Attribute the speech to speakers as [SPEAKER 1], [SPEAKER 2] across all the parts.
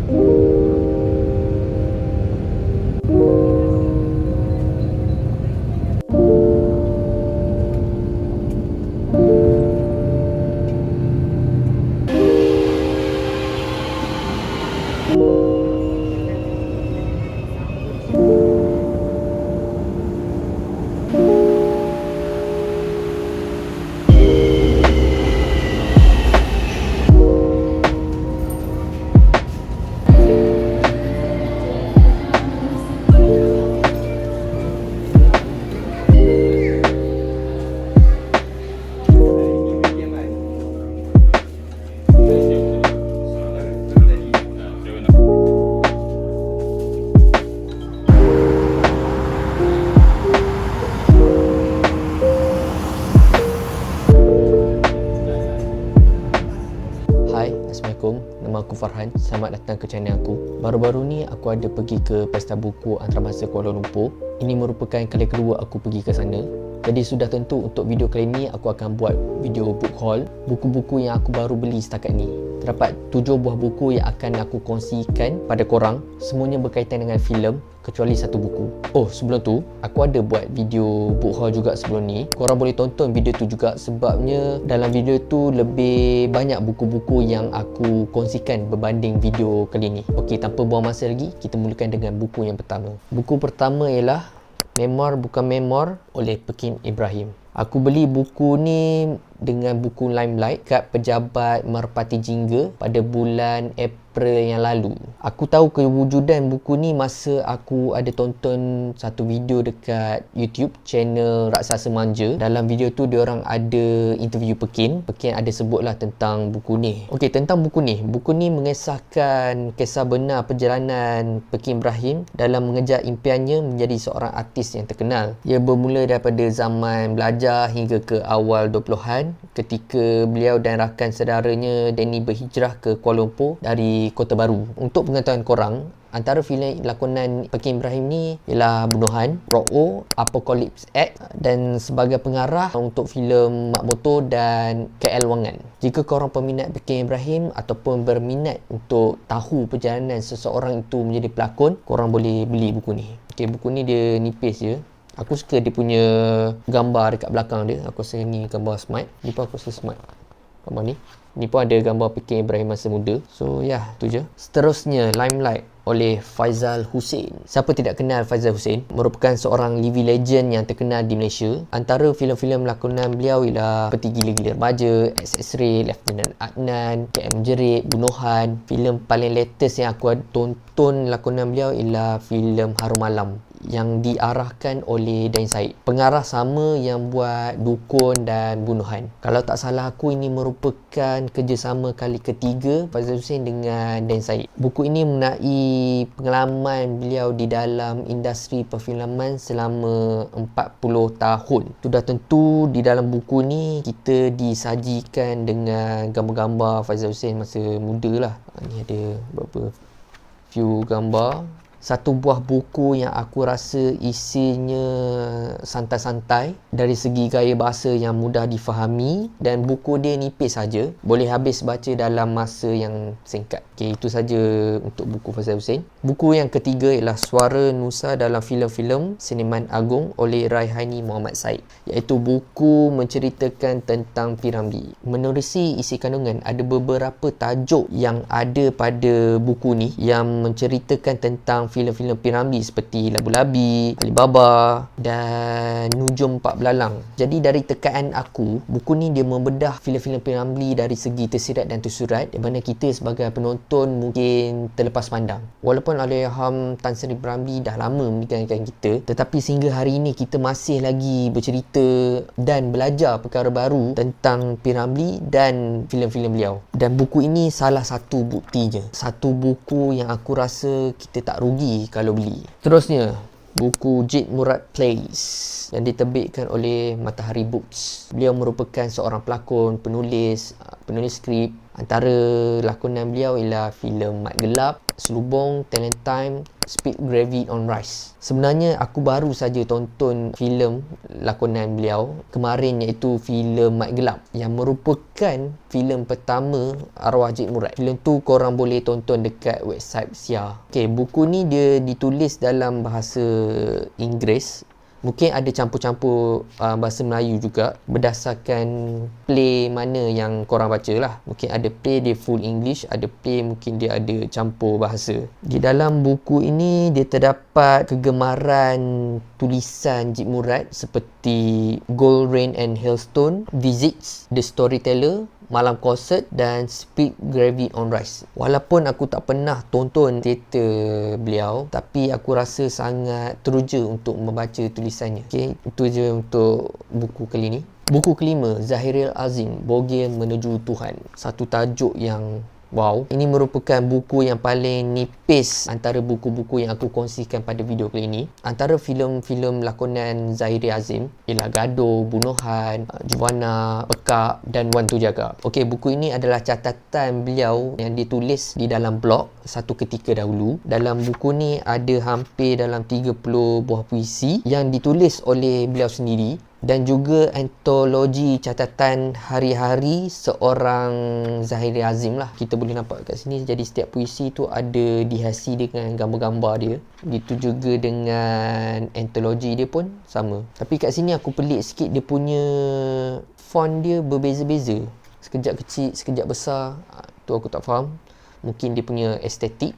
[SPEAKER 1] Hai, Assalamualaikum. Nama aku Farhan. Selamat datang ke channel aku. Baru-baru ni aku ada pergi ke Pesta Buku Antarabangsa Kuala Lumpur. Ini merupakan kali kedua aku pergi ke sana. Jadi sudah tentu untuk video kali ni aku akan buat video book haul buku-buku yang aku baru beli setakat ni. Terdapat 7 buah buku yang akan aku kongsikan pada korang. Semuanya berkaitan dengan filem kecuali satu buku. Oh, sebelum tu aku ada buat video book haul juga sebelum ni. Korang boleh tonton video tu juga sebabnya dalam video tu lebih banyak buku-buku yang aku kongsikan berbanding video kali ni. Okey, tanpa buang masa lagi, kita mulakan dengan buku yang pertama. Buku pertama ialah Memor Bukan Memor oleh Pekin Ibrahim. Aku beli buku ni dengan buku Limelight kat Pejabat Merpati Jingga pada bulan April yang lalu. Aku tahu kewujudan buku ni masa aku ada tonton satu video dekat YouTube channel Raksasa Manja. Dalam video tu diorang ada interview Pekin. Pekin ada sebutlah tentang buku ni. Okey, tentang buku ni. Buku ni mengesahkan kisah benar perjalanan Pekin Ibrahim dalam mengejar impiannya menjadi seorang artis yang terkenal. Ia bermula daripada zaman belajar hingga ke awal 20-an ketika beliau dan rakan saudaranya Danny berhijrah ke Kuala Lumpur dari Kota Baru. Untuk pengetahuan korang, antara filem lakonan Pekin Ibrahim ni ialah Bunuhan, Rock O, Apocalypse Act dan sebagai pengarah untuk filem Mak Motor dan KL Wangan. Jika korang peminat Pekin Ibrahim ataupun berminat untuk tahu perjalanan seseorang itu menjadi pelakon, korang boleh beli buku ni. Okey, buku ni dia nipis je. Aku suka dia punya gambar dekat belakang dia. Aku rasa ni gambar smart. Ni pun aku rasa smart gambar ni. Ni pun ada gambar Pekin Ibrahim masa muda. So tu je. Seterusnya Limelight oleh Faizal Hussein. Siapa tidak kenal Faizal Hussein? Merupakan seorang living legend yang terkenal di Malaysia. Antara filem-filem lakonan beliau ialah Peti Gila-Gila Remaja, X-Ray, Lieutenant Adnan, KM Jerit, Bunuhan. Filem paling latest yang aku tonton lakonan beliau ialah filem Harum Malam yang diarahkan oleh Dan Said. Pengarah sama yang buat Dukun dan Bunuhan. Kalau tak salah aku, ini merupakan kerjasama kali ketiga Faizal Hussein dengan Dan Said. Buku ini mengenai pengalaman beliau di dalam industri perfilman selama 40 tahun. Sudah tentu di dalam buku ni kita disajikan dengan gambar-gambar Faizal Hussein masa muda lah. Ni ada beberapa few gambar. Satu buah buku yang aku rasa isinya santai-santai dari segi gaya bahasa yang mudah difahami dan buku dia nipis saja. Boleh habis baca dalam masa yang singkat. Okey, itu saja untuk buku Faizal Hussein. Buku yang ketiga ialah Suara Nusa dalam filem-filem Seniman Agung oleh Raihaini Muhammad Said, iaitu buku menceritakan tentang P. Ramlee. Menerusi isi kandungan, ada beberapa tajuk yang ada pada buku ni yang menceritakan tentang filem-filem P. Ramlee seperti Labu-Labi, Alibaba dan Nujum Empat Belalang. Jadi dari tekaan aku, buku ni dia membedah filem-filem P. Ramlee dari segi tersirat dan tersurat, di mana kita sebagai penonton mungkin terlepas pandang. Walaupun Allahyarham Tan Sri P. Ramlee dah lama meninggalkan kita, tetapi sehingga hari ini kita masih lagi bercerita dan belajar perkara baru tentang P. Ramlee dan filem-filem beliau. Dan buku ini salah satu buktinya. Satu buku yang aku rasa kita tak rugi kalau beli. Terusnya, buku Jid Murad Plays yang diterbitkan oleh Matahari Books. Beliau merupakan seorang pelakon, penulis, penulis skrip. Antara lakonan beliau ialah filem Mat Gelap, Selubong, Talent Time, Speed Gravity on Rise. Sebenarnya aku baru saja tonton filem lakonan beliau kemarin, iaitu filem Mat Gelap, yang merupakan filem pertama arwah Encik Murad. Filem tu korang boleh tonton dekat website Sia. Okay, buku ni dia ditulis dalam bahasa Inggeris. Mungkin ada campur-campur bahasa Melayu juga berdasarkan play mana yang korang baca lah. Mungkin ada play dia full English, ada play mungkin dia ada campur bahasa. Di dalam buku ini dia terdapat kegemaran tulisan Encik Murad seperti Gold Rain and Hailstone, Visits, The Storyteller, Malam Konsert dan Speed Gravity on Rise. Walaupun aku tak pernah tonton teater beliau, tapi aku rasa sangat teruja untuk membaca tulisannya. Okay, itu je untuk buku kali ni. Buku kelima, Zahiril Azim, Bogel Menuju Tuhan. Satu tajuk yang wow. Ini merupakan buku yang paling nipis antara buku-buku yang aku kongsikan pada video kali ini. Antara filem-filem lakonan Zahiril Azim ialah Gaduh, Bunuhan, Juvana, Pekak dan Wan Tu Jaga. Okey, buku ini adalah catatan beliau yang ditulis di dalam blog satu ketika dahulu. Dalam buku ni ada hampir dalam 30 buah puisi yang ditulis oleh beliau sendiri, dan juga antologi catatan hari-hari seorang Zahiril Azim lah. Kita boleh nampak kat sini, jadi setiap puisi tu ada dihiasi dengan gambar-gambar dia. Begitu juga dengan antologi dia pun sama. Tapi kat sini aku pelik sikit, dia punya font dia berbeza-beza. Sekejap kecil, sekejap besar. Tu aku tak faham. Mungkin dia punya estetik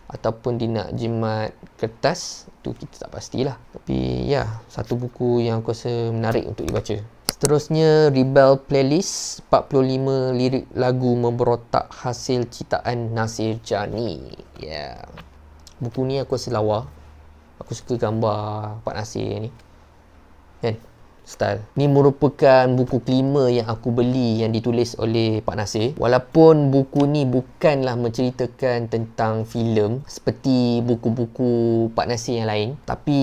[SPEAKER 1] ataupun dia nak jimat kertas, tu kita tak pastilah. Tapi ya, satu buku yang aku rasa menarik untuk dibaca. Seterusnya, Rebel Playlist, 45 lirik lagu memberontak hasil ciptaan Nasir Jani. Ya, buku ni aku rasa lawa. Aku suka gambar Pak Nasir ni, kan, style. Ni merupakan buku kelima yang aku beli yang ditulis oleh Pak Nasir. Walaupun buku ni bukanlah menceritakan tentang filem seperti buku-buku Pak Nasir yang lain, tapi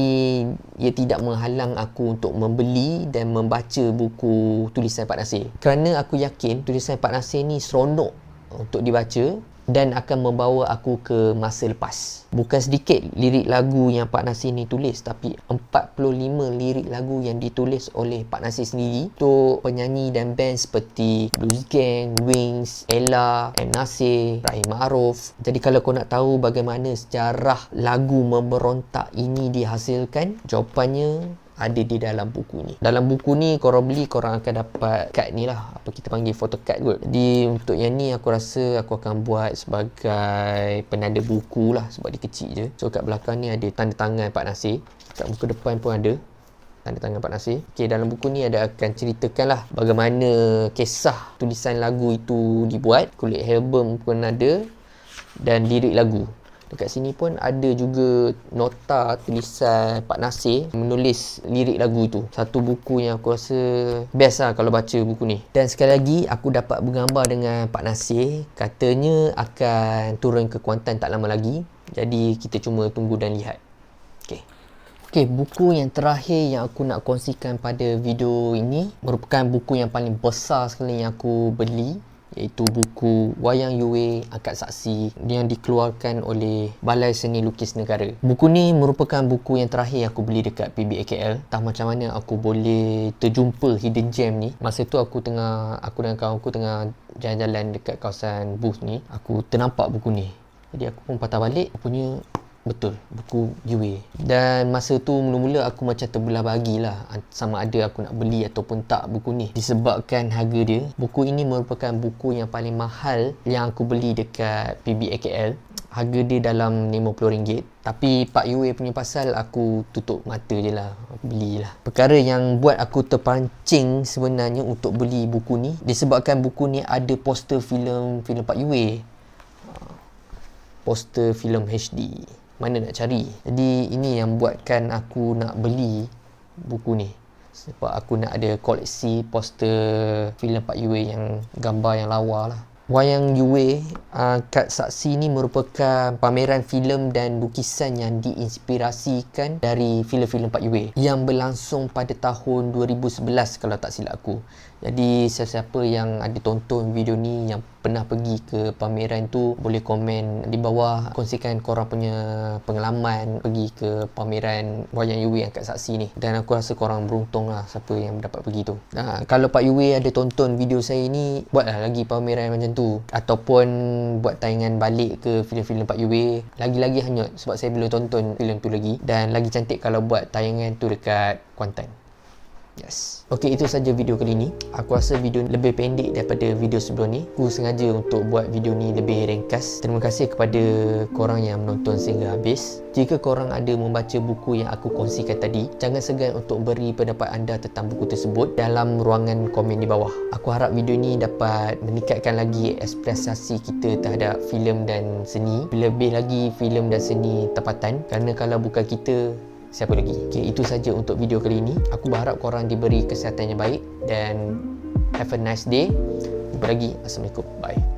[SPEAKER 1] ia tidak menghalang aku untuk membeli dan membaca buku tulisan Pak Nasir. Kerana aku yakin tulisan Pak Nasir ni seronok untuk dibaca dan akan membawa aku ke masa lepas. Bukan sedikit lirik lagu yang Pak Nasir ni tulis, tapi 45 lirik lagu yang ditulis oleh Pak Nasir sendiri untuk penyanyi dan band seperti Blues Gang, Wings, Ella, M. Nasir, Rahim Ma'ruf. Jadi kalau kau nak tahu bagaimana sejarah lagu memberontak ini dihasilkan, jawapannya ada di dalam buku ni. Dalam buku ni korang beli, korang akan dapat kad ni lah, apa kita panggil photocard kot. Jadi untuk yang ni aku rasa aku akan buat sebagai penanda buku lah, sebab dia kecil je. So kat belakang ni ada tanda tangan Pak Nasir, kat muka depan pun ada tanda tangan Pak Nasir. Okay, dalam buku ni ada akan ceritakan lah bagaimana kisah tulisan lagu itu dibuat. Kulit album pun ada dan lirik lagu. Dekat sini pun ada juga nota tulisan Pak Nasir menulis lirik lagu itu. Satu buku yang aku rasa best lah kalau baca buku ni. Dan sekali lagi aku dapat bergambar dengan Pak Nasir. Katanya akan turun ke Kuantan tak lama lagi. Jadi kita cuma tunggu dan lihat. Okay, buku yang terakhir yang aku nak kongsikan pada video ini merupakan buku yang paling besar sekali yang aku beli, iaitu buku Wayang Yue Angkat Saksi yang dikeluarkan oleh Balai Seni Lukis Negara. Buku ni merupakan buku yang terakhir aku beli dekat PBAKL. Entah macam mana aku boleh terjumpa hidden gem ni. Masa tu aku dengan kawan aku tengah jalan-jalan dekat kawasan booth ni, aku ternampak buku ni. Jadi aku pun patah balik, punya betul, buku Yue. Dan masa tu mula-mula aku macam terbelah bagilah sama ada aku nak beli ataupun tak buku ni, disebabkan harga dia. Buku ini merupakan buku yang paling mahal yang aku beli dekat PBAKL. Harga dia dalam RM50. Tapi Pak Yue punya pasal aku tutup mata je lah, aku belilah. Perkara yang buat aku terpancing sebenarnya untuk beli buku ni disebabkan buku ni ada poster filem Pak Yue, poster filem HD. Mana nak cari. Jadi ini yang buatkan aku nak beli buku ni, sebab aku nak ada koleksi poster filem Pak Yue yang gambar yang lawa lah. Wayang Yue Kad Saksi ni merupakan pameran filem dan lukisan yang diinspirasikan dari filem-filem Pak Yue yang berlangsung pada tahun 2011 kalau tak silap aku. Jadi sesiapa yang ada tonton video ni yang pernah pergi ke pameran tu, boleh komen di bawah, kongsikan korang punya pengalaman pergi ke pameran Wayang Yue Kad Saksi ni. Dan aku rasa korang beruntung lah siapa yang dapat pergi tu. Kalau Pak Yue ada tonton video saya ni, buatlah lagi pameran macam tu, ataupun buat tayangan balik ke filem-filem Pak Yue. Lagi-lagi hanyut sebab saya belum tonton filem tu lagi, dan lagi cantik kalau buat tayangan tu dekat Kuantan. Yes. Okey, itu saja video kali ni. Aku rasa video lebih pendek daripada video sebelum ni. Aku sengaja untuk buat video ni lebih ringkas. Terima kasih kepada korang yang menonton sehingga habis. Jika korang ada membaca buku yang aku kongsikan tadi, jangan segan untuk beri pendapat anda tentang buku tersebut dalam ruangan komen di bawah. Aku harap video ni dapat meningkatkan lagi apresiasi kita terhadap filem dan seni. Lebih lagi filem dan seni tempatan, kerana kalau bukan kita, siapa lagi? Okay, itu saja untuk video kali ini. Aku berharap korang diberi kesihatan yang baik dan have a nice day. Jumpa lagi. Assalamualaikum. Bye.